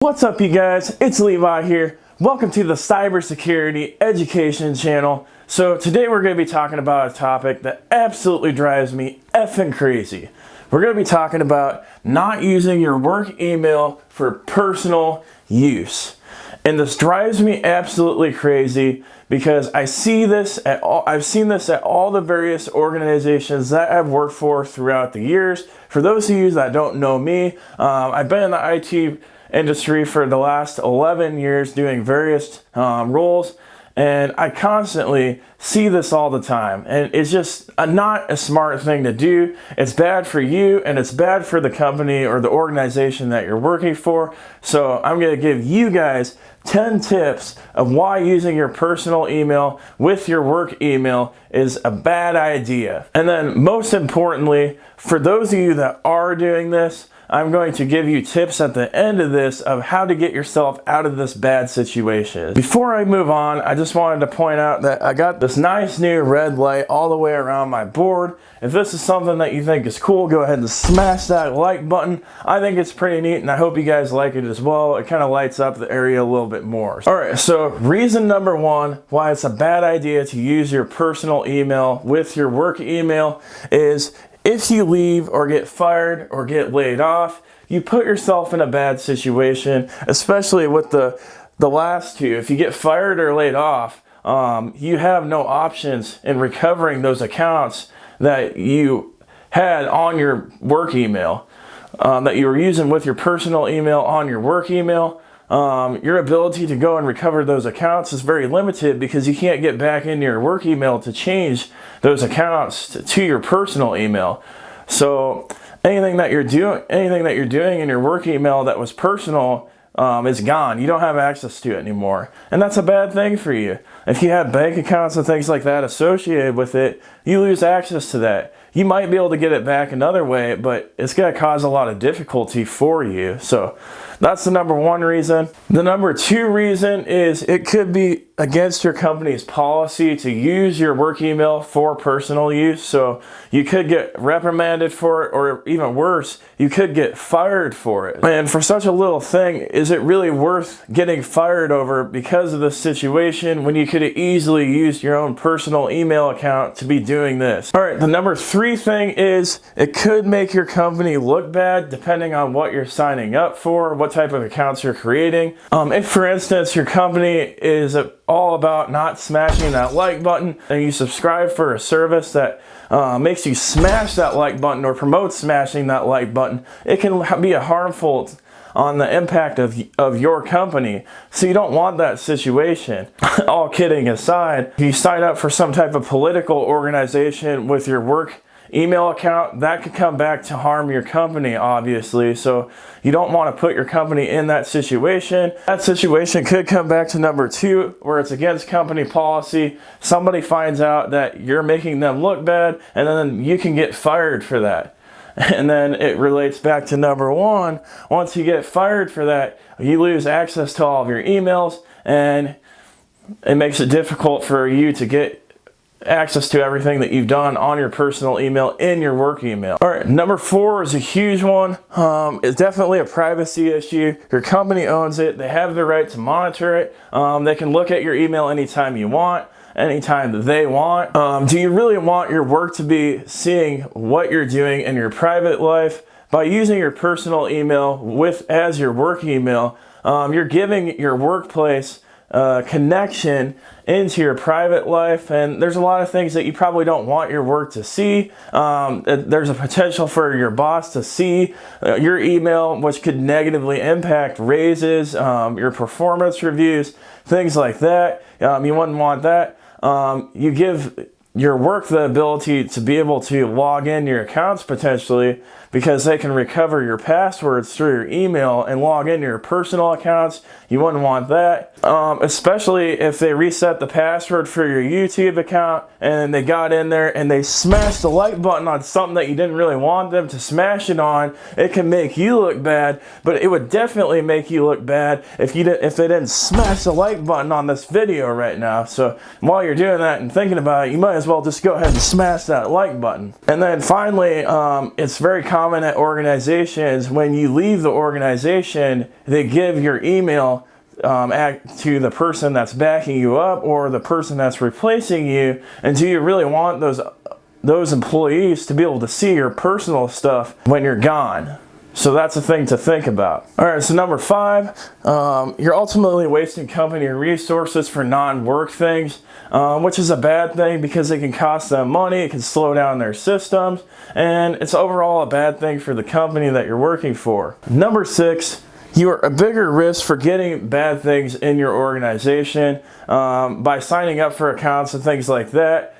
What's up, you guys? It's Levi here. Welcome to the Cybersecurity Education channel. So today we're going to be talking about a topic that absolutely drives me effing crazy. We're going to be talking about not using your work email for personal use. And this drives me absolutely crazy because I've seen this at all the various organizations that I've worked for throughout the years. For those of you that don't know me, I've been in the IT industry for the last 11 years doing various roles, and I constantly see this all the time, and it's just not a smart thing to do. It's bad for you and it's bad for the company or the organization that you're working for. So I'm going to give you guys 10 tips of why using your personal email with your work email is a bad idea. And then most importantly, for those of you that are doing this, I'm going to give you tips at the end of this of how to get yourself out of this bad situation. Before I move on, I just wanted to point out that I got this nice new red light all the way around my board. If this is something that you think is cool, go ahead and smash that like button. I think it's pretty neat, and I hope you guys like it as well. It kind of lights up the area a little bit more. All right, so reason number one why it's a bad idea to use your personal email with your work email is if you leave or get fired or get laid off, you put yourself in a bad situation, especially with the last two. If you get fired or laid off, you have no options in recovering those accounts that you had on your work email, that you were using with your personal email on your work email. Your ability to go and recover those accounts is very limited because you can't get back into your work email to change those accounts to your personal email. So anything that you're doing in your work email that was personal is gone. You don't have access to it anymore. And that's a bad thing for you. If you have bank accounts and things like that associated with it, you lose access to that. You might be able to get it back another way, but it's going to cause a lot of difficulty for you. So that's the number one reason. The number two reason is it could be against your company's policy to use your work email for personal use. So you could get reprimanded for it, or even worse, you could get fired for it. And for such a little thing, is it really worth getting fired over because of this situation when you could have easily used your own personal email account to be doing this? All right, the number three thing is it could make your company look bad depending on what you're signing up for, what type of accounts you're creating. If, for instance, your company is all about not smashing that like button and you subscribe for a service that makes you smash that like button or promotes smashing that like button, it can be harmful on the impact of your company. So you don't want that situation. All kidding aside, if you sign up for some type of political organization with your work email account, that could come back to harm your company, obviously. So you don't want to put your company in that situation. That situation could come back to number two, where it's against company policy. Somebody finds out that you're making them look bad, and then you can get fired for that. And then it relates back to number one. Once you get fired for that, you lose access to all of your emails, and it makes it difficult for you to get access to everything that you've done on your personal email in your work email. All right, number four is a huge one. It's definitely a privacy issue. Your company owns it. They have the right to monitor it. They can look at your email anytime you want, anytime that they want. Do you really want your work to be seeing what you're doing in your private life? By using your personal email as your work email, you're giving your workplace connection into your private life, and there's a lot of things that you probably don't want your work to see. There's a potential for your boss to see your email, which could negatively impact raises, your performance reviews, things like that. You wouldn't want that. You give your work the ability to be able to log in your accounts potentially, because they can recover your passwords through your email and log into your personal accounts. You wouldn't want that, especially if they reset the password for your YouTube account and they got in there and they smashed the like button on something that you didn't really want them to smash it on. It can make you look bad, but it would definitely make you look bad if they didn't smash the like button on this video right now. So while you're doing that and thinking about it, you might as well just go ahead and smash that like button. And then finally, it's very common common at organizations. When you leave the organization, they give your email to the person that's backing you up or the person that's replacing you. And do you really want those employees to be able to see your personal stuff when you're gone? So that's a thing to think about. All right, so number 5, you're ultimately wasting company resources for non-work things, which is a bad thing because it can cost them money, it can slow down their systems, and it's overall a bad thing for the company that you're working for. Number 6, you are a bigger risk for getting bad things in your organization by signing up for accounts and things like that,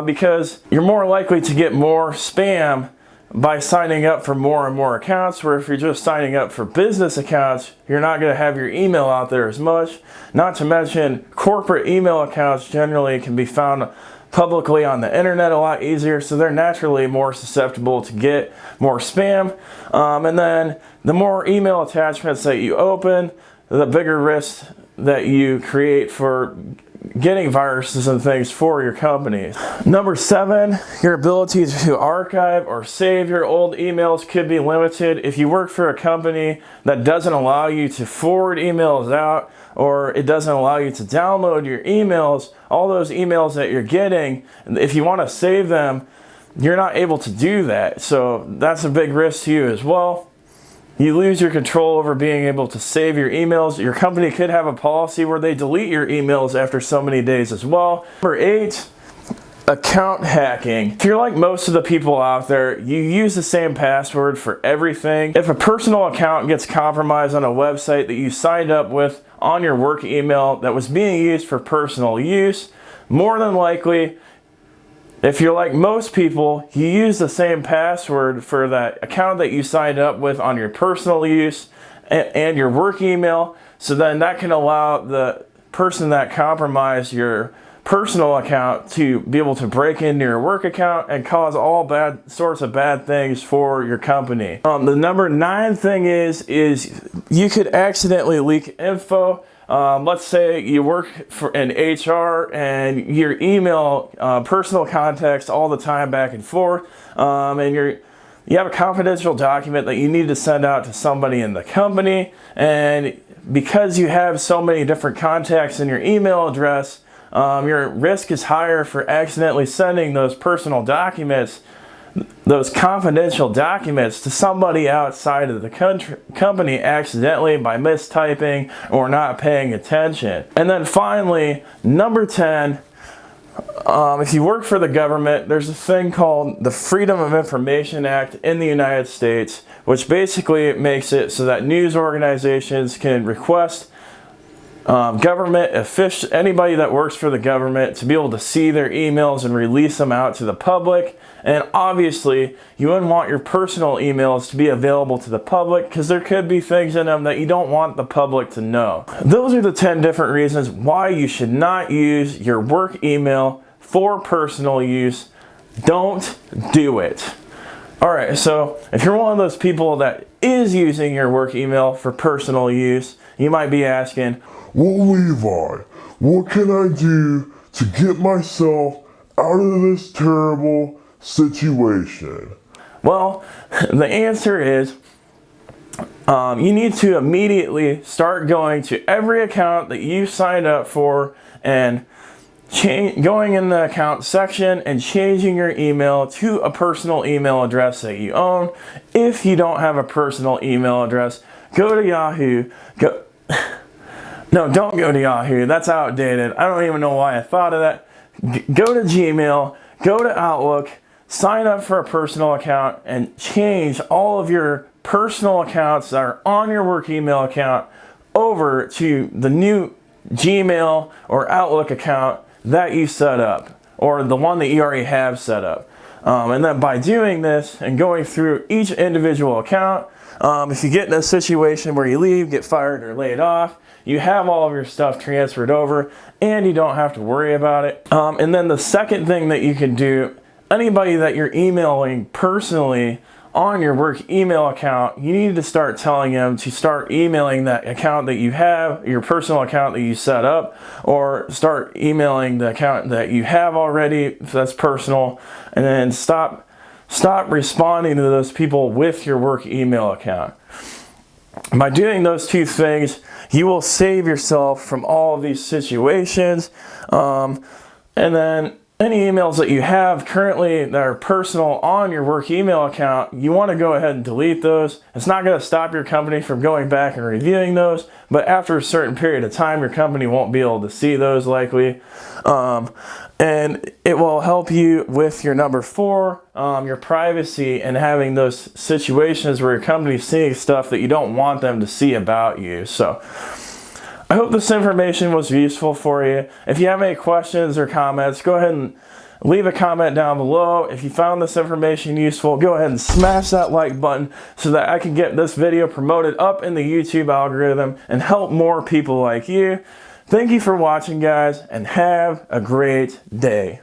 because you're more likely to get more spam by signing up for more and more accounts, where if you're just signing up for business accounts, you're not going to have your email out there as much. Not to mention, corporate email accounts generally can be found publicly on the internet a lot easier, so they're naturally more susceptible to get more spam. And then the more email attachments that you open, the bigger risk that you create for getting viruses and things for your company. Number 7, your ability to archive or save your old emails could be limited. If you work for a company that doesn't allow you to forward emails out, or it doesn't allow you to download your emails, all those emails that you're getting, if you want to save them, you're not able to do that. So that's a big risk to you as well. You lose your control over being able to save your emails. Your company could have a policy where they delete your emails after so many days as well. Number 8, account hacking. If you're like most of the people out there, you use the same password for everything. If a personal account gets compromised on a website that you signed up with on your work email that was being used for personal use, more than likely, if you're like most people, you use the same password for that account that you signed up with on your personal use and your work email. So then that can allow the person that compromised your personal account to be able to break into your work account and cause all sorts of bad things for your company. The number 9 thing is you could accidentally leak info. Let's say you work in HR and your email personal contacts all the time back and forth, and you have a confidential document that you need to send out to somebody in the company, and because you have so many different contacts in your email address, your risk is higher for accidentally sending those personal documents, those confidential documents, to somebody outside of the company accidentally by mistyping or not paying attention. And then finally, number 10, if you work for the government, there's a thing called the Freedom of Information Act in the United States, which basically makes it so that news organizations can request government officials, anybody that works for the government, to be able to see their emails and release them out to the public. And obviously, you wouldn't want your personal emails to be available to the public because there could be things in them that you don't want the public to know. Those are the 10 different reasons why you should not use your work email for personal use. Don't do it. Alright, so if you're one of those people that is using your work email for personal use, you might be asking, well, Levi, what can I do to get myself out of this terrible situation? Well, the answer is you need to immediately start going to every account that you signed up for and going in the account section and changing your email to a personal email address that you own. If you don't have a personal email address, go to Yahoo. No, don't go to Yahoo. That's outdated. I don't even know why I thought of that. Go to Gmail, go to Outlook, sign up for a personal account, and change all of your personal accounts that are on your work email account over to the new Gmail or Outlook account that you set up, or the one that you already have set up. And then by doing this and going through each individual account, if you get in a situation where you leave, get fired, or laid off, you have all of your stuff transferred over and you don't have to worry about it. And then the second thing that you can do, anybody that you're emailing personally on your work email account, you need to start telling them to start emailing that account that you have, your personal account that you set up, or start emailing the account that you have already, if that's personal, and then stop stop responding to those people with your work email account. By doing those two things, you will save yourself from all of these situations. And then any emails that you have currently that are personal on your work email account, you want to go ahead and delete those. It's not going to stop your company from going back and reviewing those, but after a certain period of time, your company won't be able to see those likely. And it will help you with your number 4, your privacy, and having those situations where your company's seeing stuff that you don't want them to see about you. So I hope this information was useful for you. If you have any questions or comments, go ahead and leave a comment down below. If you found this information useful, go ahead and smash that like button so that I can get this video promoted up in the YouTube algorithm and help more people like you. Thank you for watching, guys, and have a great day.